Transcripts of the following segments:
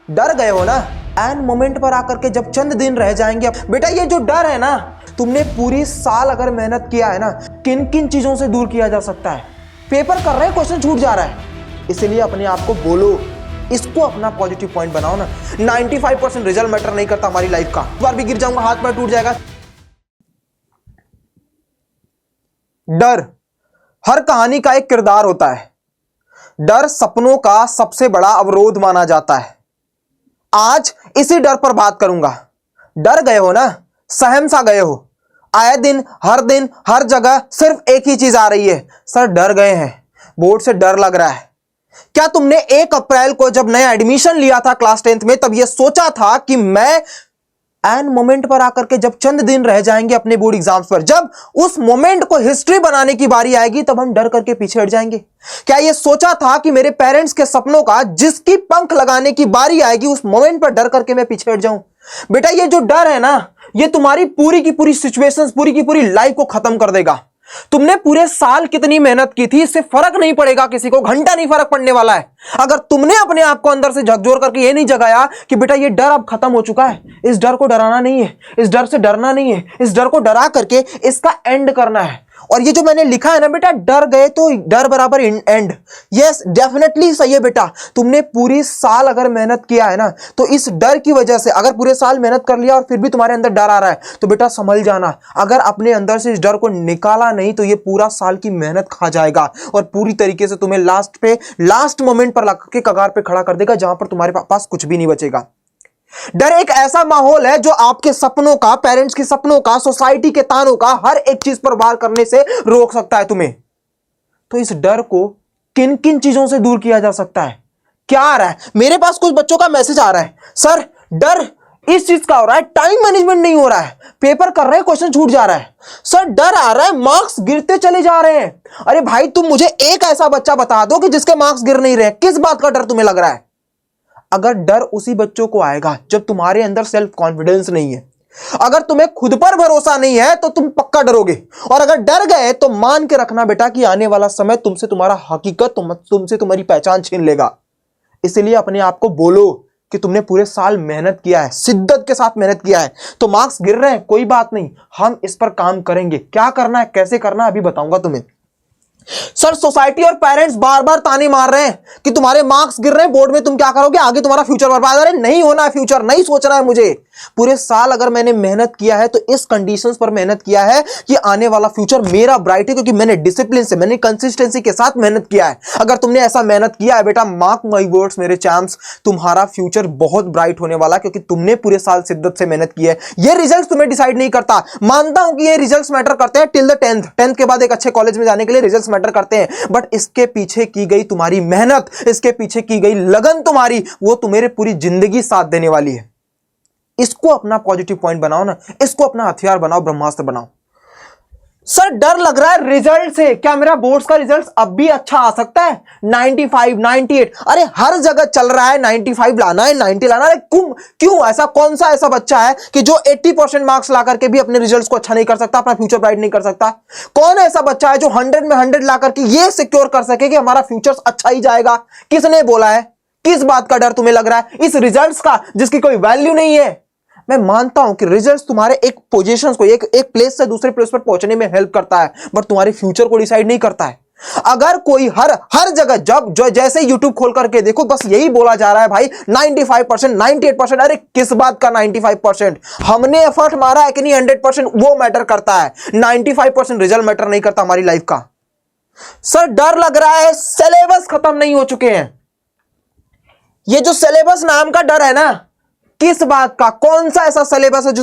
डर गए हो ना एंड मोमेंट पर आकर के, जब चंद दिन रह जाएंगे। बेटा ये जो डर है ना, तुमने पूरी साल अगर मेहनत किया है ना, किन किन चीजों से दूर किया जा सकता है। पेपर कर रहे हैं, क्वेश्चन छूट जा रहा है, इसलिए अपने आप को बोलो, इसको अपना पॉजिटिव पॉइंट बनाओ ना। 95% रिजल्ट मैटर नहीं करता हमारी लाइफ का। एक बार भी गिर जाऊंगा, हाथ पैर टूट जाएगा। डर हर कहानी का एक किरदार होता है। डर सपनों का सबसे बड़ा अवरोध माना जाता है। आज इसी डर पर बात करूंगा। डर गए हो ना, सहम सा गए हो। आए दिन हर जगह सिर्फ एक ही चीज आ रही है, सर डर गए हैं, बोर्ड से डर लग रहा है। क्या तुमने 1 अप्रैल को जब नया एडमिशन लिया था क्लास 10th में, तब यह सोचा था कि मैं एन मोमेंट पर आकर के, जब चंद दिन रह जाएंगे अपने बोर्ड एग्जाम्स पर, जब उस मोमेंट को हिस्ट्री बनाने की बारी आएगी, तब हम डर करके पीछे हट जाएंगे? क्या यह सोचा था कि मेरे पेरेंट्स के सपनों का जिसकी पंख लगाने की बारी आएगी, उस मोमेंट पर डर करके मैं पीछे हट जाऊं? बेटा ये जो डर है ना, ये तुम्हारी पूरी की पूरी सिचुएशंस, पूरी की पूरी लाइफ को खत्म कर देगा। तुमने पूरे साल कितनी मेहनत की थी, इससे फर्क नहीं पड़ेगा, किसी को घंटा नहीं फर्क पड़ने वाला है। अगर तुमने अपने आप को अंदर से झकझोर करके ये नहीं जगाया कि बेटा ये डर अब खत्म हो चुका है, इस डर को डराना नहीं है, इस डर से डरना नहीं है, इस डर को डरा करके इसका एंड करना है। और ये जो मैंने लिखा है ना बेटा, डर गए तो डर बराबर एंड, यस डेफिनेटली सही है बेटा। तुमने पूरी साल अगर मेहनत किया है ना, तो इस डर की वजह से, अगर पूरे साल मेहनत कर लिया और फिर भी तुम्हारे अंदर डर आ रहा है, तो बेटा संभल जाना। अगर अपने अंदर से इस डर को निकाला नहीं, तो ये पूरा साल की मेहनत खा जाएगा और पूरी तरीके से तुम्हें लास्ट मोमेंट पर लाकर के कगार पे खड़ा कर देगा, जहां पर तुम्हारे पास कुछ भी नहीं बचेगा। डर एक ऐसा माहौल है जो आपके सपनों का, पेरेंट्स के सपनों का, सोसाइटी के तानों का, हर एक चीज पर वार करने से रोक सकता है तुम्हें। तो इस डर को किन किन चीजों से दूर किया जा सकता है? क्या आ रहा है? मेरे पास कुछ बच्चों का मैसेज आ रहा है, सर डर इस चीज का हो रहा है, टाइम मैनेजमेंट नहीं हो रहा है, पेपर कर रहे हैं, क्वेश्चन छूट जा रहा है, सर डर आ रहा है, मार्क्स गिरते चले जा रहे हैं। अरे भाई तुम मुझे एक ऐसा बच्चा बता दो कि जिसके मार्क्स गिर नहीं रहे। किस बात का डर तुम्हें लग रहा है? अगर डर उसी बच्चों को आएगा जब तुम्हारे अंदर सेल्फ कॉन्फिडेंस नहीं है, अगर तुम्हें खुद पर भरोसा नहीं है, तो तुम पक्का डरोगे। और अगर डर गए तो मान के रखना बेटा कि आने वाला समय तुमसे तुम्हारा हकीकत, तुमसे तुम्हारी पहचान छीन लेगा। इसलिए अपने आप को बोलो कि तुमने पूरे साल मेहनत किया है, शिद्दत के साथ मेहनत किया है, तो मार्क्स गिर रहे हैं, कोई बात नहीं, हम इस पर काम करेंगे। क्या करना है, कैसे करना है, अभी बताऊंगा तुम्हें। सर सोसाइटी और पेरेंट्स बार बार ताने मार रहे हैं कि तुम्हारे मार्क्स गिर रहे हैं, बोर्ड में तुम क्या करोगे, आगे तुम्हारा फ्यूचर बर्बाद। अरे नहीं होना है फ्यूचर, नहीं सोचना है मुझे। पूरे साल अगर मैंने मेहनत किया है, तो इस कंडीशंस पर मेहनत किया है कि आने वाला फ्यूचर मेरा ब्राइट है, क्योंकि मैंने डिसिप्लिन से, मैंने कंसिस्टेंसी के साथ मेहनत किया है। अगर तुमने ऐसा मेहनत किया है बेटा, मार्क माई वर्ड्स मेरे चैम्प्स, तुम्हारा फ्यूचर बहुत ब्राइट होने वाला, क्योंकि तुमने पूरे साल शिद्दत से मेहनत की है। ये रिजल्ट तुम्हें डिसाइड नहीं करता, मानता हूं कि ये रिजल्ट मैटर करते हैं टिल द 10th के बाद एक अच्छे कॉलेज में जाने के लिए रिजल्ट मैटर करते हैं, बट इसके पीछे की गई तुम्हारी मेहनत, इसके पीछे की गई लगन तुम्हारी, वो तुम्हारी पूरी जिंदगी साथ देने वाली है। इसको अपना पॉजिटिव पॉइंट बनाओ ना, इसको अपना हथियार बनाओ, ब्रह्मास्त्र बनाओ। सर डर लग रहा है रिजल्ट से, क्या मेरा बोर्ड्स का रिजल्ट अब भी अच्छा आ सकता है? 95, 98, अरे हर जगह चल रहा है 95 लाना है, 90 लाना है। क्यों ऐसा, कौन सा ऐसा बच्चा है कि जो 80% मार्क्स ला करके भी अपने रिजल्ट्स को अच्छा नहीं कर सकता, अपना फ्यूचर ब्राइट नहीं कर सकता? कौन ऐसा बच्चा है जो 100 में 100 ला करके ये सिक्योर कर सके कि हमारा फ्यूचर अच्छा ही जाएगा? किसने बोला है? किस बात का डर तुम्हें लग रहा है? इस रिजल्ट्स का जिसकी कोई वैल्यू नहीं है। मैं मानता हूं कि रिजल्ट्स तुम्हारे एक पोजीशंस को, एक प्लेस से दूसरे प्लेस पर पहुंचने में हेल्प करता है, बट तुम्हारे फ्यूचर को डिसाइड नहीं करता है। अगर कोई हर जगह जो जैसे YouTube खोल करके देखो, बस यही बोला जा रहा है भाई 95%, 98%। अरे किस बात का 95%? हमने एफर्ट मारा है कि नहीं, 100% वो मैटर करता है। 95% रिजल्ट मैटर नहीं करता हमारी लाइफ का। सर डर लग रहा है, सिलेबस खत्म नहीं हो चुके हैं। ये जो सिलेबस नाम का डर है ना, किस बात का, कौन सा ऐसा सिलेबस है जो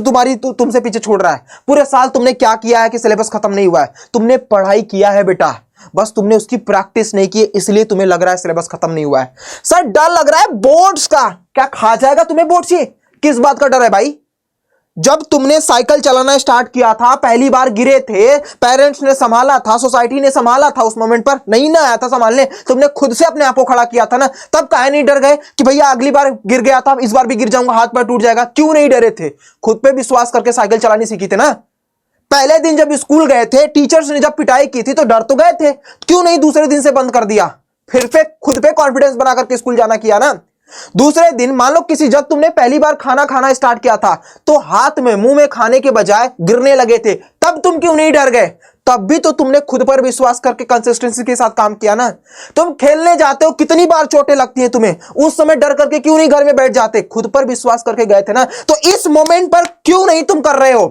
तुमसे पीछे छोड़ रहा है? पूरे साल तुमने क्या किया है कि सिलेबस खत्म नहीं हुआ है? तुमने पढ़ाई किया है बेटा, बस तुमने उसकी प्रैक्टिस नहीं की है, इसलिए तुम्हें लग रहा है सिलेबस खत्म नहीं हुआ है। सर डर लग रहा है बोर्ड्स का, क्या खा जाएगा तुम्हें बोर्ड्स? ये किस बात का डर है भाई? जब तुमने साइकिल चलाना स्टार्ट किया था, पहली बार गिरे थे, पेरेंट्स ने संभाला था, सोसाइटी ने संभाला था, उस मोमेंट पर नहीं ना आया था संभालने, तुमने खुद से अपने आप को खड़ा किया था ना, तब काहे नहीं डर गए कि भैया अगली बार गिर गया था, इस बार भी गिर जाऊंगा, हाथ पैर टूट जाएगा? क्यों नहीं डरे थे? खुद पे विश्वास करके साइकिल चलानी सीखी थे ना। पहले दिन जब स्कूल गए थे, टीचर्स ने जब पिटाई की थी, तो डर तो गए थे, क्यों नहीं दूसरे दिन से बंद कर दिया? फिर पे खुद पे कॉन्फिडेंस बना करके स्कूल जाना किया ना। दूसरे दिन मान लो किसी, जब तुमने पहली बार खाना खाना स्टार्ट किया था तो हाथ में मुंह में खाने के बजाय गिरने लगे थे, तब तुम क्यों नहीं डर गए? तब भी तो तुमने खुद पर विश्वास करके कंसिस्टेंसी के साथ काम किया ना। तुम खेलने जाते हो, कितनी बार चोटें लगती हैं तुम्हें, उस समय डर करके क्यों नहीं घर में बैठ जाते? खुद पर विश्वास करके गए थे ना। तो इस मोमेंट पर क्यों नहीं तुम कर रहे हो?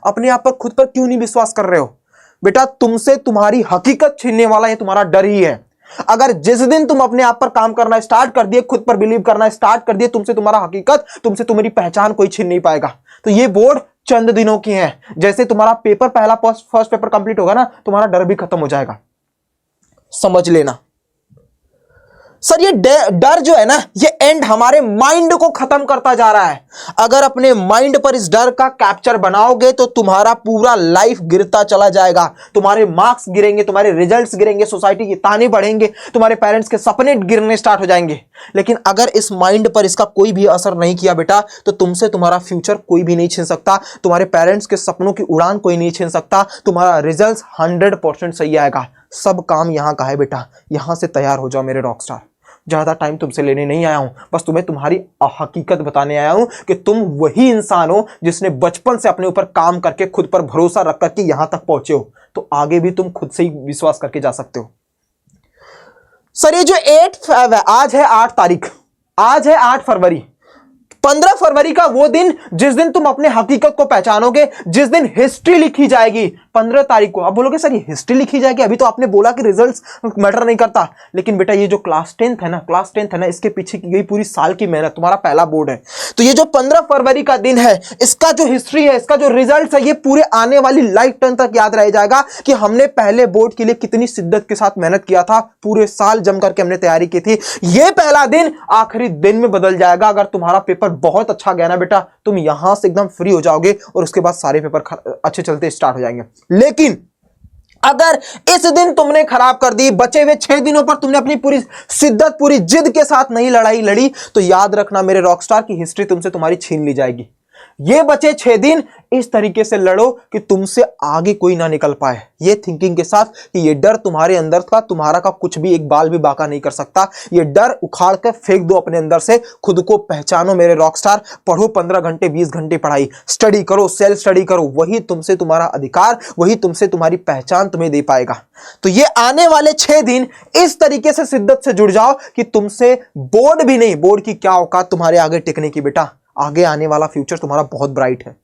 अपने आप पर, खुद पर क्यों नहीं विश्वास कर रहे हो? बेटा, तुमसे तुम्हारी हकीकत छीनने वाला ये तुम्हारा डर ही है। अगर जिस दिन तुम अपने आप पर काम करना स्टार्ट कर दिए, खुद पर बिलीव करना स्टार्ट कर दिए, तुमसे तुम्हारा हकीकत, तुमसे तुम्हारी पहचान कोई छीन नहीं पाएगा। तो ये बोर्ड चंद दिनों की है। जैसे तुम्हारा पेपर, पहला फर्स्ट पेपर कंप्लीट होगा ना, तुम्हारा डर भी खत्म हो जाएगा। समझ लेना सर, ये डर जो है ना, ये एंड हमारे माइंड को खत्म करता जा रहा है। अगर अपने माइंड पर इस डर का कैप्चर बनाओगे तो तुम्हारा पूरा लाइफ गिरता चला जाएगा। तुम्हारे मार्क्स गिरेंगे, तुम्हारे रिजल्ट्स गिरेंगे, सोसाइटी के ताने बढ़ेंगे, तुम्हारे पेरेंट्स के सपने गिरने स्टार्ट हो जाएंगे। लेकिन अगर इस माइंड पर इसका कोई भी असर नहीं किया बेटा, तो तुमसे तुम्हारा फ्यूचर कोई भी नहीं छीन सकता, तुम्हारे पेरेंट्स के सपनों की उड़ान कोई नहीं छीन सकता, तुम्हारा रिजल्ट 100% सही आएगा। सब काम यहां का है बेटा, यहां से तैयार हो जाओ मेरे रॉकस्टार। ज्यादा टाइम तुमसे लेने नहीं आया हूं, बस तुम्हें तुम्हारी हकीकत बताने आया हूं कि तुम वही इंसान हो जिसने बचपन से अपने ऊपर काम करके, खुद पर भरोसा रख करके यहां तक पहुंचे हो। तो आगे भी तुम खुद से ही विश्वास करके जा सकते हो। सर, ये जो 8 है, आज है 8 तारीख, आज है 8 फरवरी। 15 फरवरी का वो दिन जिस दिन तुम अपने हकीकत को पहचानोगे, जिस दिन हिस्ट्री लिखी जाएगी। 15 तारीख को। अब बोलोगे सर, ये हिस्ट्री लिखी जाएगी, अभी तो आपने बोला कि रिजल्ट्स मैटर नहीं करता। लेकिन बेटा, ये जो क्लास 10th है ना, इसके पीछे की गई पूरी साल की मेहनत, तुम्हारा पहला बोर्ड है। तो ये जो 15 फरवरी का दिन है, इसका जो हिस्ट्री है, इसका जो रिजल्ट है, ये पूरे आने वाली लाइफ टाइम तक याद रह जाएगा कि हमने पहले बोर्ड के लिए कितनी शिद्दत के साथ मेहनत किया था, पूरे साल जम करके हमने तैयारी की थी। ये पहला दिन आखिरी दिन में बदल जाएगा। अगर तुम्हारा पेपर बहुत अच्छा गया ना बेटा, तुम यहां से एकदम फ्री हो जाओगे और उसके बाद सारे पेपर अच्छे चलते स्टार्ट हो जाएंगे। लेकिन अगर इस दिन तुमने खराब कर दी, बचे हुए 6 दिनों पर तुमने अपनी पूरी शिद्दत, पूरी जिद के साथ नहीं लड़ाई लड़ी, तो याद रखना मेरे रॉकस्टार की हिस्ट्री तुमसे तुम्हारी छीन ली जाएगी। ये बचे 6 दिन इस तरीके से लड़ो कि तुमसे आगे कोई ना निकल पाए, ये थिंकिंग के साथ कि ये डर तुम्हारे अंदर का, तुम्हारा का कुछ भी एक बाल भी बाका नहीं कर सकता। ये डर उखाड़ कर फेंक दो अपने अंदर से, खुद को पहचानो मेरे रॉकस्टार। पढ़ो 15 घंटे 20 घंटे पढ़ाई, स्टडी करो, सेल्फ स्टडी करो, वही तुमसे तुम्हारा अधिकार, वही तुमसे तुम्हारी पहचान तुम्हें दे पाएगा। तो ये आने वाले 6 दिन इस तरीके से शिद्दत से जुड़ जाओ कि तुमसे बोर्ड भी नहीं, बोर्ड की क्या औकात तुम्हारे आगे टिकने की बेटा। आगे आने वाला फ्यूचर तुम्हारा बहुत ब्राइट है,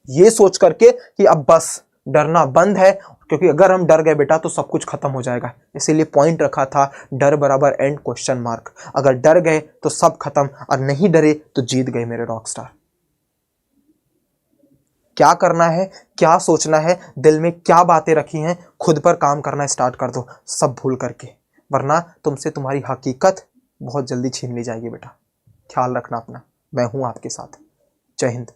ये सोच करके कि अब बस डरना बंद है, क्योंकि अगर हम डर गए बेटा तो सब कुछ खत्म हो जाएगा। इसीलिए पॉइंट रखा था, डर बराबर एंड क्वेश्चन मार्क। अगर डर गए तो सब खत्म, और नहीं डरे तो जीत गए मेरे रॉकस्टार। क्या करना है, क्या सोचना है, दिल में क्या बातें रखी हैं, खुद पर काम करना स्टार्ट कर दो, सब भूल करके, वरना तुमसे तुम्हारी हकीकत बहुत जल्दी छीन ली जाएगी बेटा। ख्याल रखना अपना, मैं हूं आपके साथ। जय हिंद।